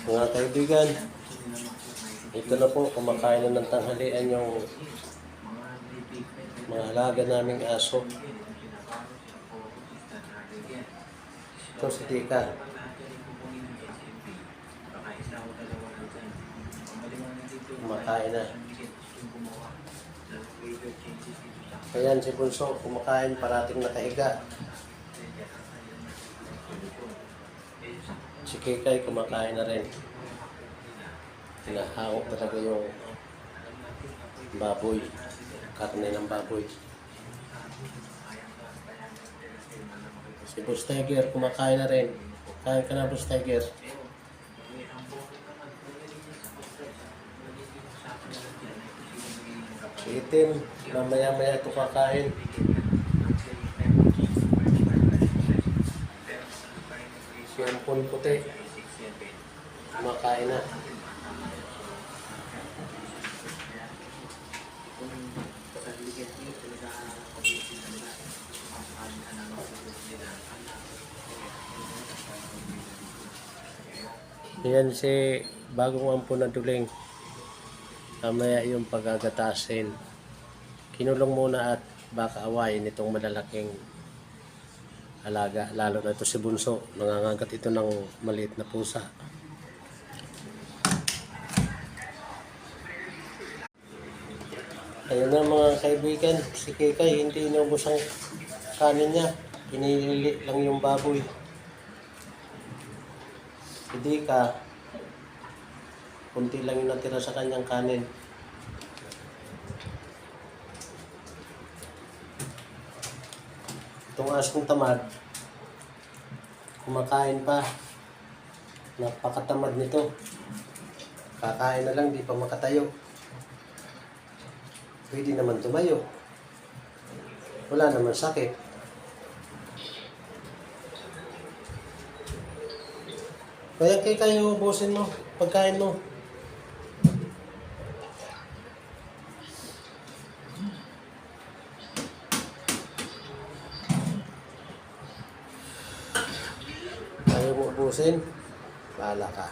Mga kaibigan, ito na po, kumakain na ng tanghalian yung mga alaga naming aso. Ito si Tika. Kumakain na. Ayan si Bunso, kumakain, parating nakahiga. Si Kikay kumakain na rin. Hinahawak talaga yung baboy, karne ng baboy. Si Bustiger kumakain na rin. Kain ka na, Bustiger. Si Itim, mamaya-maya ito kakain. Si Ampon Puti, kumakain na. Yan si bagong ampon na duling. Mamaya yung pagagatasin. Kinulong muna at baka awayin itong malalaking alaga. Lalo na ito si Bunso. Nangangagat ito ng maliit na pusa. Ayun na mga kaibigan. Si Kikay hindi inubos ang kanin niya. Pinilili lang yung baboy. Hindi ka, kunti lang yung natira sa kanyang kanin. Itong asong tamad, kumakain pa. Napakatamad nito. Kakain na lang, di pa makatayo. Pwede naman tumayo. Wala naman sakit. Kaya kayo ubusin mo, pagkain mo. Kaya mo ubusin, bahala ka.